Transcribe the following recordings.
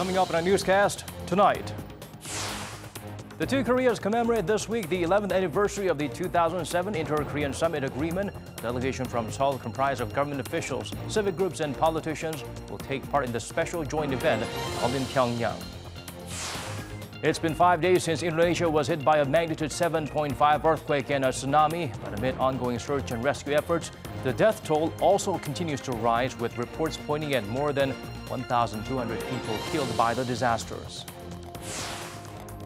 Coming up in our newscast tonight. The two Koreas commemorate this week the 11th anniversary of the 2007 Inter-Korean Summit Agreement. A delegation from Seoul comprised of government officials, civic groups and politicians will take part in the special joint event held in Pyeongyang. It's been 5 days since Indonesia was hit by a magnitude 7.5 earthquake and a tsunami, but amid ongoing search and rescue efforts, the death toll also continues to rise, with reports pointing at more than 1,200 people killed by the disasters.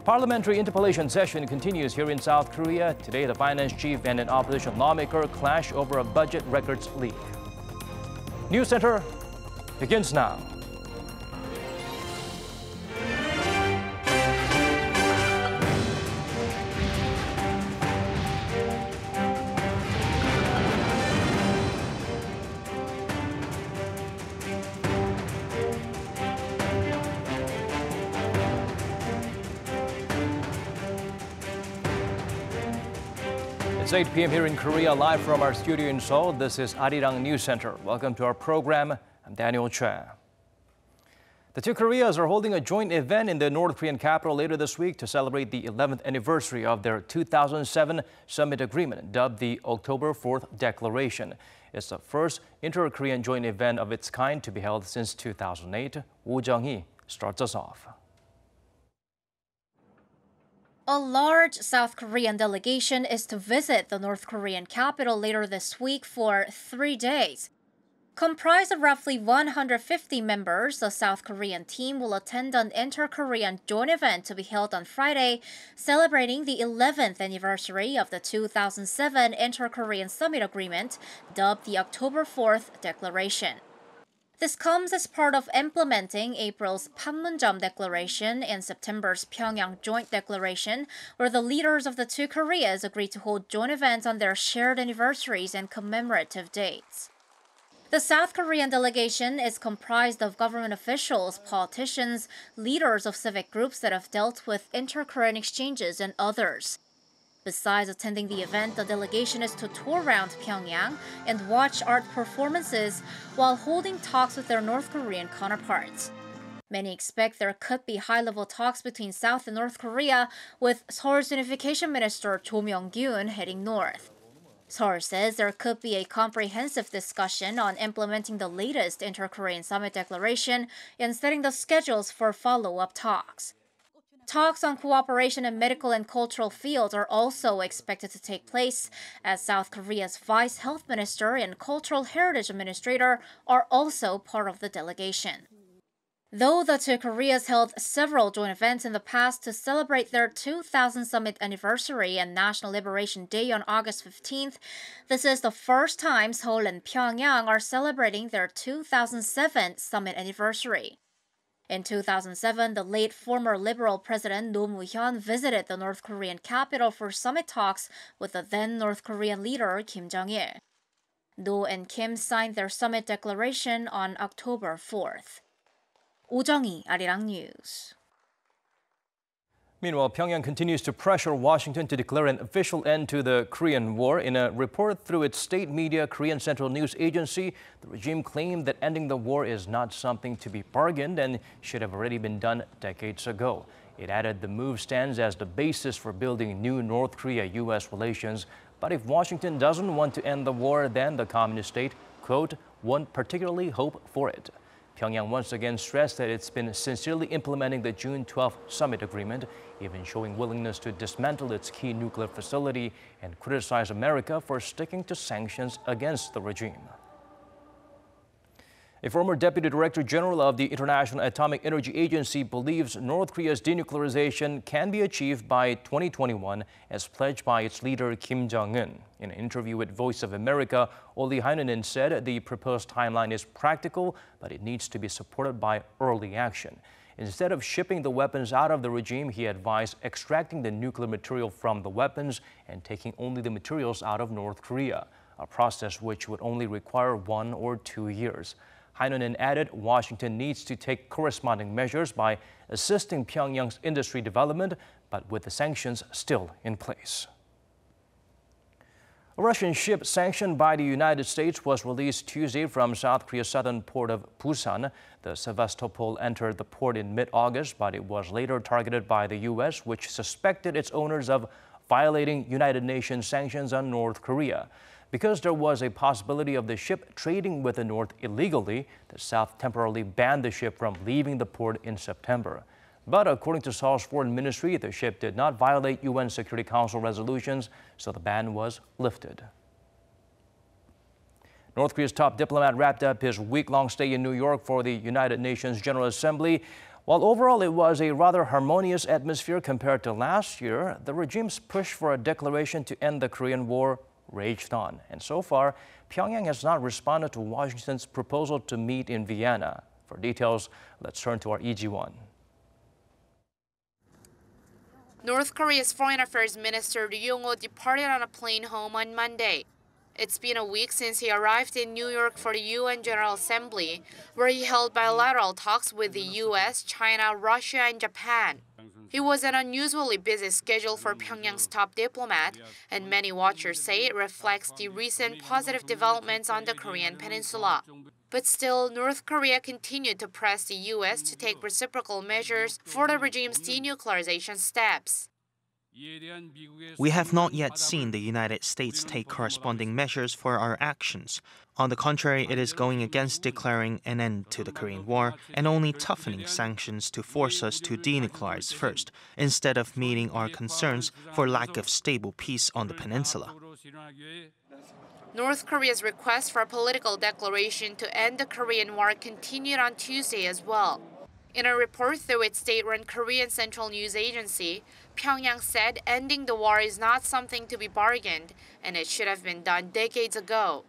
Parliamentary interpellation session continues here in South Korea. Today, the finance chief and an opposition lawmaker clash over a budget records leak. News Center begins now. It's 8 p.m. here in Korea, live from our studio in Seoul. This is Arirang News Center. Welcome to our program. I'm Daniel Choi. The two Koreas are holding a joint event in the North Korean capital later this week to celebrate the 11th anniversary of their 2007 summit agreement, dubbed the October 4th Declaration. It's the first inter-Korean joint event of its kind to be held since 2008. Woo Jung-hee starts us off. A large South Korean delegation is to visit the North Korean capital later this week for 3 days. Comprised of roughly 150 members, the South Korean team will attend an inter-Korean joint event to be held on Friday, celebrating the 11th anniversary of the 2007 Inter-Korean Summit Agreement, dubbed the October 4th Declaration. This comes as part of implementing April's Panmunjom Declaration and September's Pyeongyang Joint Declaration, where the leaders of the two Koreas agreed to hold joint events on their shared anniversaries and commemorative dates. The South Korean delegation is comprised of government officials, politicians, leaders of civic groups that have dealt with inter-Korean exchanges, and others. Besides attending the event, the delegation is to tour around Pyongyang and watch art performances while holding talks with their North Korean counterparts. Many expect there could be high-level talks between South and North Korea, with Seoul's Unification Minister Cho Myung-gyun heading north. Seoul says there could be a comprehensive discussion on implementing the latest Inter-Korean Summit Declaration and setting the schedules for follow-up talks. Talks on cooperation in medical and cultural fields are also expected to take place, as South Korea's Vice Health Minister and Cultural Heritage Administrator are also part of the delegation. Though the two Koreas held several joint events in the past to celebrate their 2000 summit anniversary and National Liberation Day on August 15th, this is the first time Seoul and Pyongyang are celebrating their 2007 summit anniversary. In 2007, the late former Liberal President Roh Moo-hyun visited the North Korean capital for summit talks with the then North Korean leader Kim Jong-il. Roh and Kim signed their summit declaration on October 4th. Woo Jung-hee, Arirang News. Meanwhile, Pyongyang continues to pressure Washington to declare an official end to the Korean War. In a report through its state media, Korean Central News Agency, the regime claimed that ending the war is not something to be bargained and should have already been done decades ago. It added the move stands as the basis for building new North Korea-U.S. relations. But if Washington doesn't want to end the war, then the communist state, quote, won't particularly hope for it. Pyongyang once again stressed that it's been sincerely implementing the June 12th summit agreement, even showing willingness to dismantle its key nuclear facility and criticize America for sticking to sanctions against the regime. A former Deputy Director General of the International Atomic Energy Agency believes North Korea's denuclearization can be achieved by 2021, as pledged by its leader Kim Jong-un. In an interview with Voice of America, Ri Heinonen said the proposed timeline is practical, but it needs to be supported by early action. Instead of shipping the weapons out of the regime, he advised extracting the nuclear material from the weapons and taking only the materials out of North Korea, a process which would only require 1 or 2 years. Heinonen added Washington needs to take corresponding measures by assisting Pyongyang's industry development, but with the sanctions still in place. A Russian ship sanctioned by the United States was released Tuesday from South Korea's southern port of Busan. The Sevastopol entered the port in mid-August, but it was later targeted by the U.S., which suspected its owners of violating United Nations sanctions on North Korea. Because there was a possibility of the ship trading with the North illegally, the South temporarily banned the ship from leaving the port in September. But according to Seoul's foreign ministry, the ship did not violate UN Security Council resolutions, so the ban was lifted. North Korea's top diplomat wrapped up his week-long stay in New York for the United Nations General Assembly. While overall it was a rather harmonious atmosphere compared to last year, the regime's push for a declaration to end the Korean War raged on. And so far, Pyongyang has not responded to Washington's proposal to meet in Vienna. For details, let's turn to our Lee Ji-won. North Korea's Foreign Affairs Minister Ri Yong-ho departed on a plane home on Monday. It's been a week since he arrived in New York for the UN General Assembly, where he held bilateral talks with the US, China, Russia, and Japan. It was an unusually busy schedule for Pyongyang's top diplomat, and many watchers say it reflects the recent positive developments on the Korean peninsula. But still, North Korea continued to press the U.S. to take reciprocal measures for the regime's denuclearization steps. We have not yet seen the United States take corresponding measures for our actions. On the contrary, it is going against declaring an end to the Korean War and only toughening sanctions to force us to denuclearize first, instead of meeting our concerns for lack of stable peace on the peninsula. North Korea's request for a political declaration to end the Korean War continued on Tuesday as well. In a report through its state-run Korean Central News Agency, Pyongyang said ending the war is not something to be bargained, and it should have been done decades ago.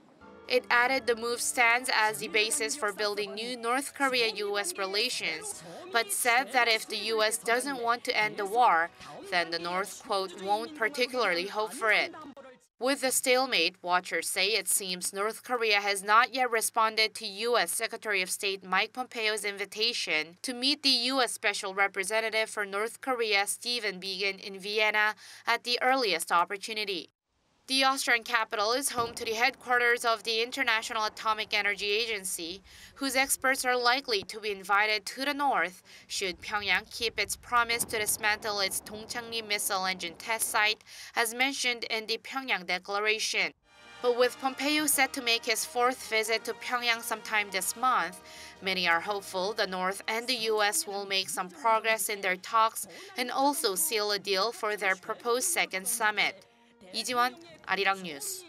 It added the move stands as the basis for building new North Korea-U.S. relations, but said that if the U.S. doesn't want to end the war, then the North, quote, won't particularly hope for it. With the stalemate, watchers say it seems North Korea has not yet responded to U.S. Secretary of State Mike Pompeo's invitation to meet the U.S. Special Representative for North Korea, Stephen Biegun, in Vienna at the earliest opportunity. The Austrian capital is home to the headquarters of the International Atomic Energy Agency, whose experts are likely to be invited to the north should Pyongyang keep its promise to dismantle its Dongchangri missile engine test site, as mentioned in the Pyongyang Declaration. But with Pompeo set to make his fourth visit to Pyongyang sometime this month, many are hopeful the North and the U.S. will make some progress in their talks and also seal a deal for their proposed second summit. Lee Ji-won, Arirang News.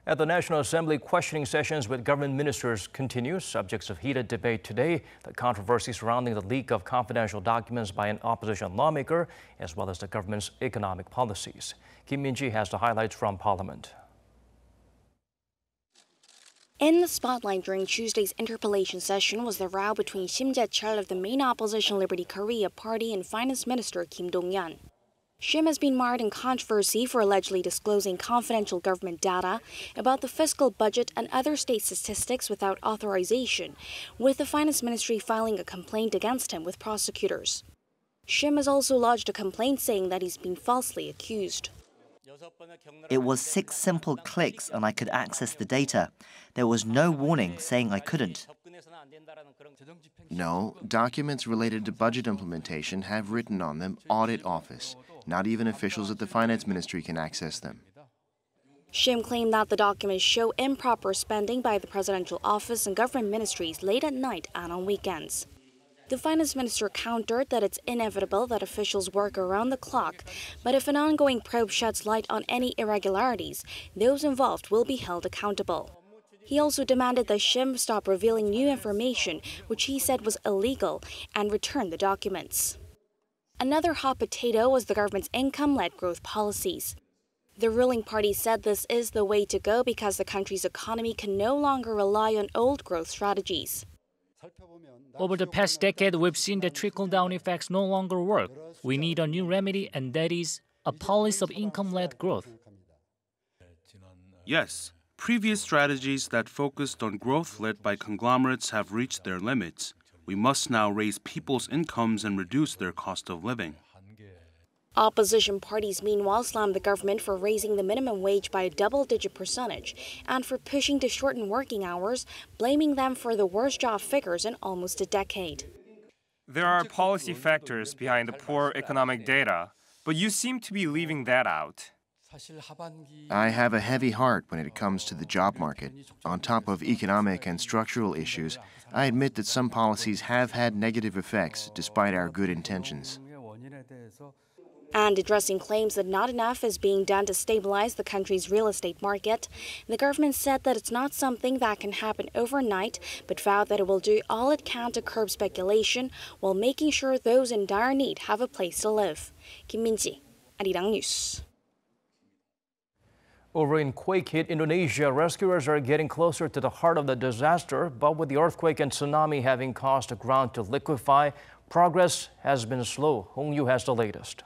At the National Assembly, questioning sessions with government ministers continue. Subjects of heated debate today, the controversy surrounding the leak of confidential documents by an opposition lawmaker, as well as the government's economic policies. Kim Min-ji has the highlights from Parliament. In the spotlight during Tuesday's interpellation session was the row between Shim Jae-chul of the main opposition Liberty Korea Party and Finance Minister Kim Dong-yeon. Shim has been mired in controversy for allegedly disclosing confidential government data about the fiscal budget and other state statistics without authorization, with the Finance Ministry filing a complaint against him with prosecutors. Shim has also lodged a complaint saying that he's been falsely accused. It was 6 simple clicks and I could access the data. There was no warning saying I couldn't. No, documents related to budget implementation have written on them Audit Office. Not even officials at the Finance Ministry can access them. Shim claimed that the documents show improper spending by the presidential office and government ministries late at night and on weekends. The finance minister countered that it's inevitable that officials work around the clock, but if an ongoing probe sheds light on any irregularities, those involved will be held accountable. He also demanded that Shim stop revealing new information, which he said was illegal, and return the documents. Another hot potato was the government's income-led growth policies. The ruling party said this is the way to go because the country's economy can no longer rely on old growth strategies. Over the past decade, we've seen that trickle-down effects no longer work. We need a new remedy, and that is a policy of income-led growth. Yes, Previous strategies that focused on growth led by conglomerates have reached their limits. We must now raise people's incomes and reduce their cost of living. Opposition parties meanwhile slammed the government for raising the minimum wage by a double-digit percentage and for pushing to shorten working hours, blaming them for the worst job figures in almost a decade. There are policy factors behind the poor economic data, but you seem to be leaving that out. I have a heavy heart when it comes to the job market. On top of economic and structural issues, I admit that some policies have had negative effects despite our good intentions. And addressing claims that not enough is being done to stabilize the country's real estate market, the government said that it's not something that can happen overnight, but vowed that it will do all it can to curb speculation while making sure those in dire need have a place to live. Kim Min-ji, Arirang News. Over in quake-hit Indonesia, rescuers are getting closer to the heart of the disaster, but with the earthquake and tsunami having caused the ground to liquefy, progress has been slow. Hong Yu has the latest.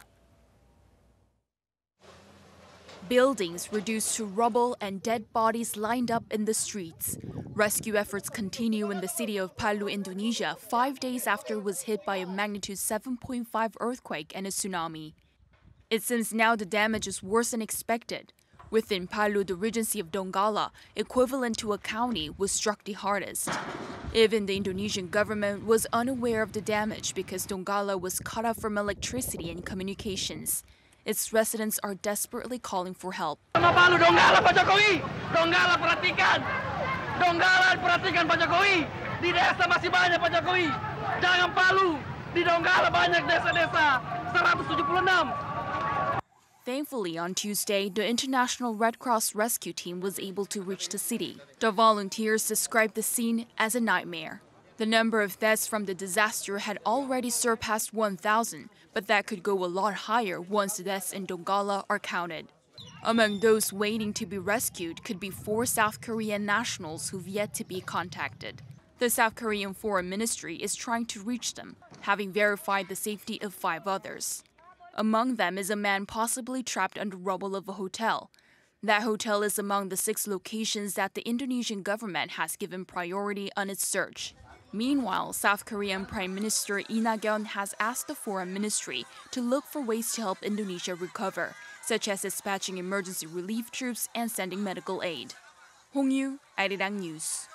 Buildings reduced to rubble and dead bodies lined up in the streets. Rescue efforts continue in the city of Palu, Indonesia, 5 days after it was hit by a magnitude 7.5 earthquake and a tsunami. It seems now the damage is worse than expected. Within Palu, the regency of Donggala, equivalent to a county, was struck the hardest. Even the Indonesian government was unaware of the damage because Donggala was cut off from electricity and communications. Its residents are desperately calling for help. Palu, Donggala, Pak Jokowi! Donggala, perhatikan! Donggala, perhatikan Pak Jokowi! Di desa masih banyak Pak Jokowi! Jangan Palu! Di Donggala banyak desa-desa! 176! Thankfully, on Tuesday, the International Red Cross rescue team was able to reach the city. The volunteers described the scene as a nightmare. The number of deaths from the disaster had already surpassed 1,000, but that could go a lot higher once the deaths in Donggala are counted. Among those waiting to be rescued could be 4 South Korean nationals who've yet to be contacted. The South Korean Foreign Ministry is trying to reach them, having verified the safety of 5 others. Among them is a man possibly trapped under rubble of a hotel. That hotel is among the 6 locations that the Indonesian government has given priority on its search. Meanwhile, South Korean Prime Minister Lee Na-kyun has asked the Foreign Ministry to look for ways to help Indonesia recover, such as dispatching emergency relief troops and sending medical aid. Hong Yu, Arirang News.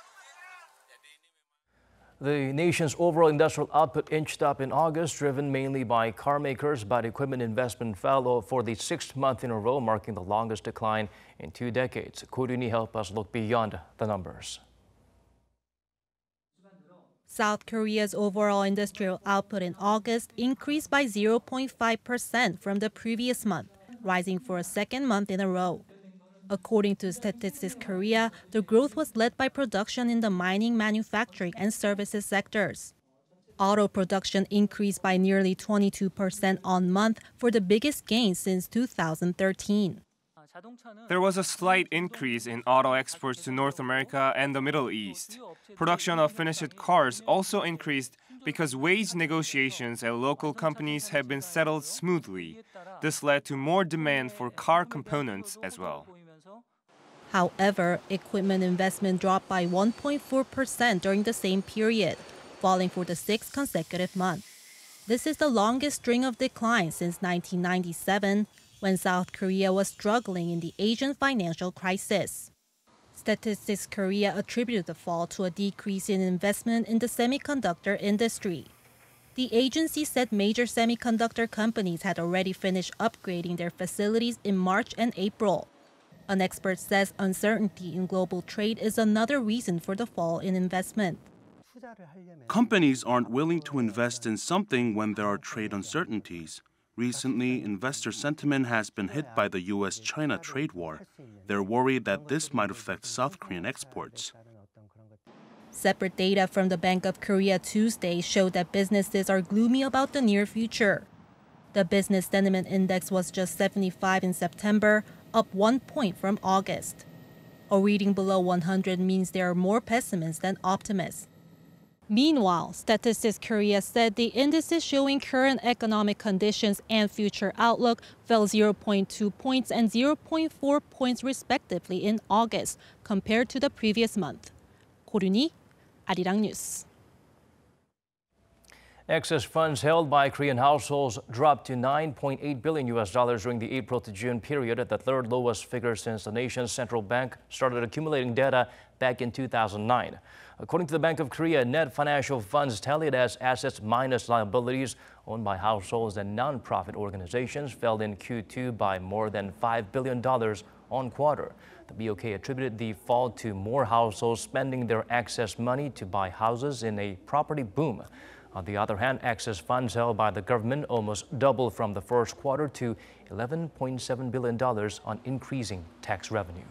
The nation's overall industrial output inched up in August, driven mainly by car makers, but equipment investment fell for the 6th month in a row, marking the longest decline in 2 decades. Ko Ryuni help us look beyond the numbers. South Korea's overall industrial output in August increased by 0.5% from the previous month, rising for a 2nd month in a row. According to Statistics Korea, the growth was led by production in the mining, manufacturing, and services sectors. Auto production increased by nearly 22% on month for the biggest gain since 2013. There was a slight increase in auto exports to North America and the Middle East. Production of finished cars also increased because wage negotiations at local companies have been settled smoothly. This led to more demand for car components as well. However, equipment investment dropped by 1.4% during the same period, falling for the 6th consecutive month. This is the longest string of decline since 1997, when South Korea was struggling in the Asian financial crisis. Statistics Korea attributed the fall to a decrease in investment in the semiconductor industry. The agency said major semiconductor companies had already finished upgrading their facilities in March and April. An expert says uncertainty in global trade is another reason for the fall in investment. Companies aren't willing to invest in something when there are trade uncertainties. Recently, investor sentiment has been hit by the U.S.-China trade war. They're worried that this might affect South Korean exports. Separate data from the Bank of Korea Tuesday showed that businesses are gloomy about the near future. The Business Sentiment Index was just 75 in September, up 1 point from August. A reading below 100 means there are more pessimists than optimists. Meanwhile, Statistics Korea said the indices showing current economic conditions and future outlook fell 0.2 points and 0.4 points respectively in August compared to the previous month. 고륜이 Arirang News. Excess funds held by Korean households dropped to $9.8 billion during the April to June period, the third lowest figure since the nation's central bank started accumulating data back in 2009. According to the Bank of Korea, net financial funds tallied as assets minus liabilities owned by households and nonprofit organizations fell in Q2 by more than $5 billion on quarter. The BOK attributed the fall to more households spending their excess money to buy houses in a property boom. On the other hand, excess funds held by the government almost doubled from the first quarter to $11.7 billion on increasing tax revenue.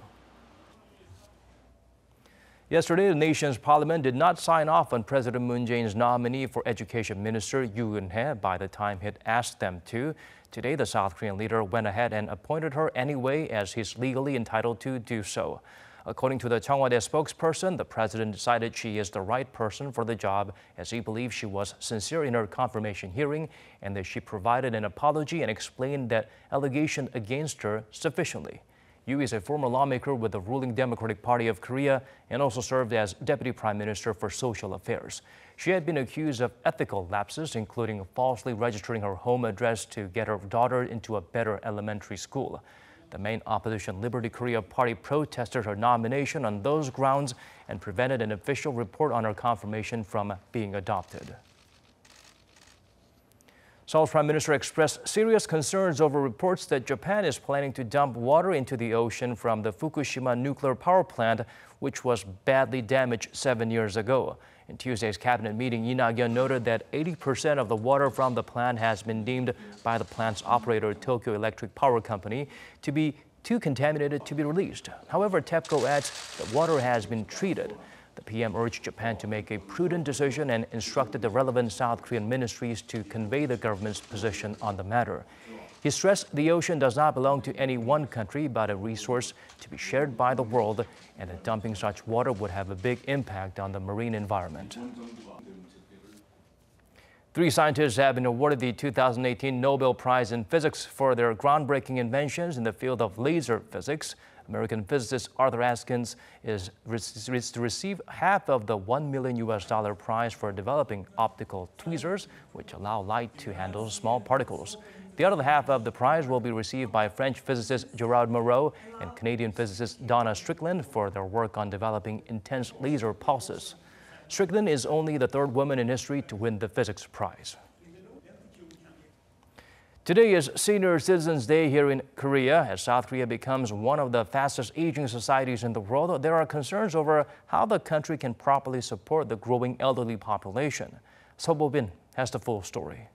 Yesterday, the nation's parliament did not sign off on President Moon Jae-in's nominee for Education Minister Yoo Eun-hye by the time he'd asked them to. Today, the South Korean leader went ahead and appointed her anyway, as he's legally entitled to do so. According to the Cheongwade spokesperson, the president decided she is the right person for the job, as he believes she was sincere in her confirmation hearing and that she provided an apology and explained that allegation against her sufficiently. Yoo is a former lawmaker with the ruling Democratic Party of Korea and also served as Deputy Prime Minister for Social Affairs. She had been accused of ethical lapses, including falsely registering her home address to get her daughter into a better elementary school. The main opposition Liberty Korea Party protested her nomination on those grounds and prevented an official report on her confirmation from being adopted. Seoul's Prime Minister expressed serious concerns over reports that Japan is planning to dump water into the ocean from the Fukushima nuclear power plant, which was badly damaged 7 years ago. In Tuesday's cabinet meeting, Lee Na-kyun noted that 80% of the water from the plant has been deemed by the plant's operator, Tokyo Electric Power Company, to be too contaminated to be released. However, TEPCO adds that water has been treated. The PM urged Japan to make a prudent decision and instructed the relevant South Korean ministries to convey the government's position on the matter. He stressed the ocean does not belong to any one country, but a resource to be shared by the world, and that dumping such water would have a big impact on the marine environment. 3 scientists have been awarded the 2018 Nobel Prize in Physics for their groundbreaking inventions in the field of laser physics. American physicist Arthur Askins is to receive half of the $1 million prize for developing optical tweezers, which allow light to handle small particles. The other half of the prize will be received by French physicist Gerard Moreau and Canadian physicist Donna Strickland for their work on developing intense laser pulses. Strickland is only the 3rd woman in history to win the physics prize. Today is Senior Citizens Day here in Korea. As South Korea becomes one of the fastest aging societies in the world, there are concerns over how the country can properly support the growing elderly population. So Bo-bin has the full story.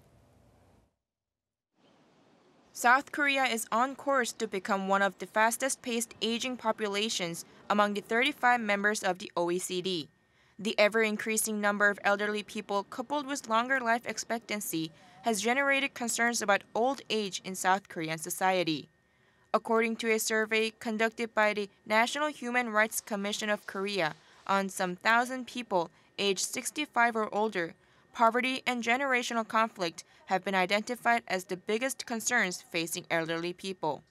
South Korea is on course to become one of the fastest-paced aging populations among the 35 members of the OECD. The ever-increasing number of elderly people coupled with longer life expectancy has generated concerns about old age in South Korean society. According to a survey conducted by the National Human Rights Commission of Korea on some 1,000 people aged 65 or older, poverty and generational conflict have been identified as the biggest concerns facing elderly people.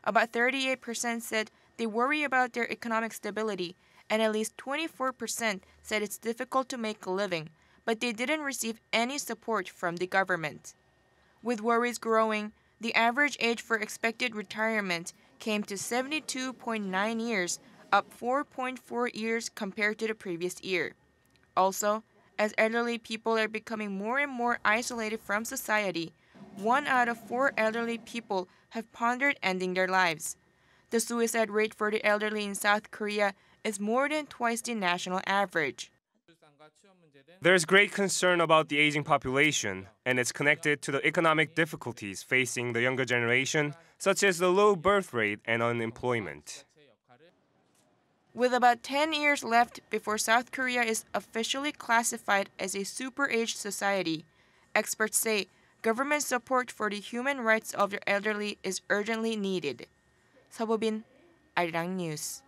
About 38% said they worry about their economic stability, and at least 24% said it's difficult to make a living, but they didn't receive any support from the government. With worries growing, the average age for expected retirement came to 72.9 years, up 4.4 years compared to the previous year. Also, as elderly people are becoming more and more isolated from society, 1 out of 4 elderly people have pondered ending their lives. The suicide rate for the elderly in South Korea is more than twice the national average. There's great concern about the aging population, and it's connected to the economic difficulties facing the younger generation, such as the low birth rate and unemployment. With about 10 years left before South Korea is officially classified as a super-aged society, experts say government support for the human rights of the elderly is urgently needed. So Bo-bin, Arirang News.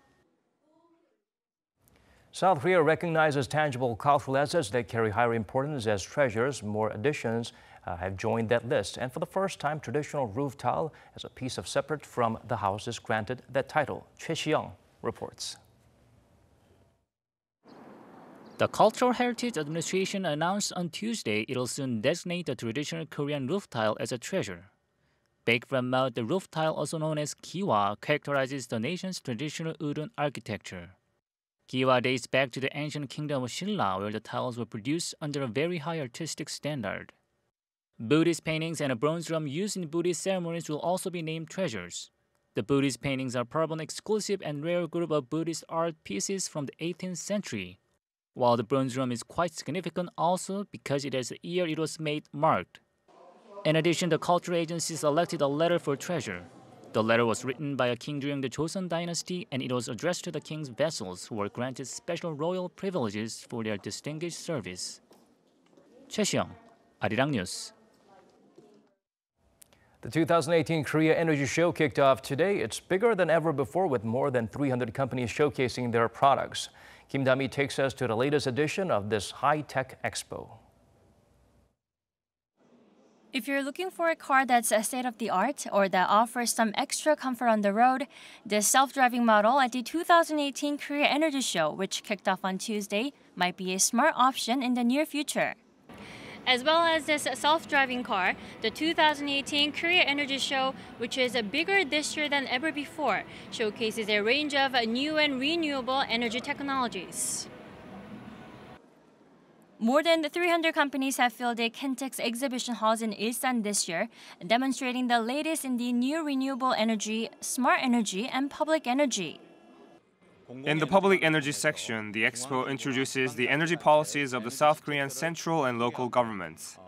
South Korea recognizes tangible cultural assets that carry higher importance as treasures. More additions have joined that list. And for the first time, traditional roof tile as a piece of separate from the house is granted that title. Choi Si-young reports. The Cultural Heritage Administration announced on Tuesday it'll soon designate the traditional Korean roof tile as a treasure. Baked from mud, the roof tile, also known as giwa, characterizes the nation's traditional udon architecture. Giwa dates back to the ancient kingdom of Silla, where the tiles were produced under a very high artistic standard. Buddhist paintings and a bronze drum used in Buddhist ceremonies will also be named treasures. The Buddhist paintings are part of an exclusive and rare group of Buddhist art pieces from the 18th century, while the bronze drum is quite significant also because it has the year it was made marked. In addition, the cultural agency selected a letter for treasure. The letter was written by a king during the Joseon dynasty, and it was addressed to the king's vassals who were granted special royal privileges for their distinguished service. Choi Si-young, Arirang News. The 2018 Korea Energy Show kicked off today. It's bigger than ever before, with more than 300 companies showcasing their products. Kim Da-mi takes us to the latest edition of this high-tech expo. If you're looking for a car that's a state-of-the-art or that offers some extra comfort on the road, this self-driving model at the 2018 Korea Energy Show, which kicked off on Tuesday, might be a smart option in the near future. As well as this self-driving car, the 2018 Korea Energy Show, which is bigger this year than ever before, showcases a range of new and renewable energy technologies. More than 300 companies have filled the Kintex exhibition halls in Ilsan this year, demonstrating the latest in the new renewable energy, smart energy, and public energy. In the public energy section, the expo introduces the energy policies of the South Korean central and local governments.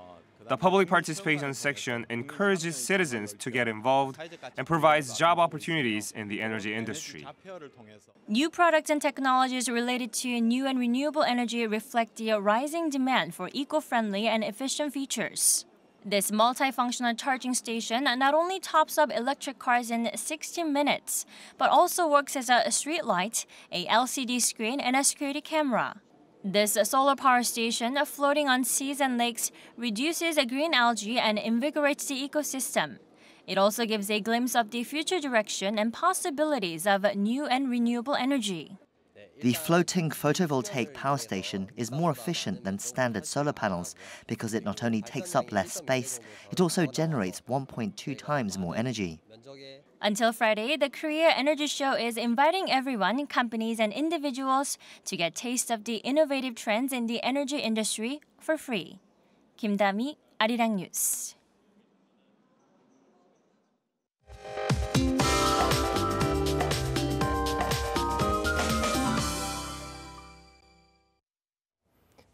The public participation section encourages citizens to get involved and provides job opportunities in the energy industry. New products and technologies related to new and renewable energy reflect the rising demand for eco-friendly and efficient features. This multifunctional charging station not only tops up electric cars in 16 minutes, but also works as a street light, a LCD screen, and a security camera. This solar power station, floating on seas and lakes, reduces green algae and invigorates the ecosystem. It also gives a glimpse of the future direction and possibilities of new and renewable energy. The floating photovoltaic power station is more efficient than standard solar panels because it not only takes up less space, it also generates 1.2 times more energy. Until Friday, the Korea Energy Show is inviting everyone, companies and individuals to get taste of the innovative trends in the energy industry for free. Kim Da-mi, Arirang News.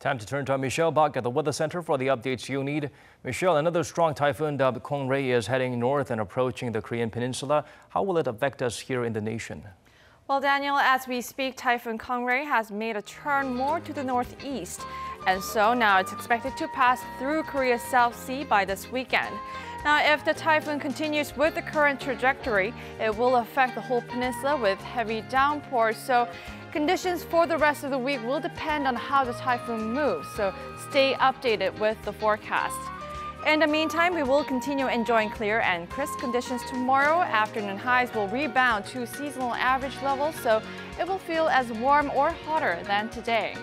Time to turn to Michelle back at the Weather Center for the updates you need. Michelle, another strong typhoon dubbed Kong-rae is heading north and approaching the Korean peninsula. How will it affect us here in the nation? Well, Daniel, as we speak, Typhoon Kong-rae has made a turn more to the northeast. And so now it's expected to pass through Korea's South Sea by this weekend. Now, if the typhoon continues with the current trajectory, it will affect the whole peninsula with heavy downpours. So conditions for the rest of the week will depend on how the typhoon moves, so stay updated with the forecast. In the meantime, we will continue enjoying clear and crisp conditions tomorrow. Afternoon highs will rebound to seasonal average levels, so it will feel as warm or hotter than today.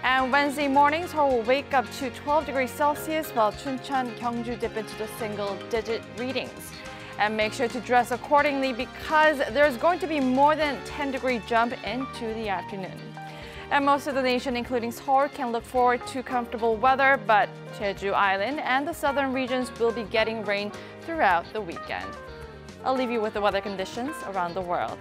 And Wednesday mornings, Seoul will wake up to 12 degrees Celsius, while Chuncheon, Gyeongju dip into the single-digit readings. And make sure to dress accordingly because there's going to be more than a 10-degree jump into the afternoon. And most of the nation, including Seoul, can look forward to comfortable weather, but Jeju Island and the southern regions will be getting rain throughout the weekend. I'll leave you with the weather conditions around the world.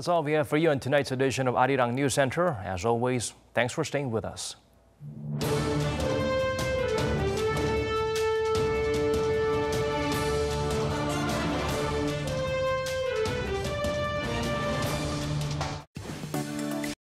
That's all we have for you in tonight's edition of Arirang News Center. As always, thanks for staying with us.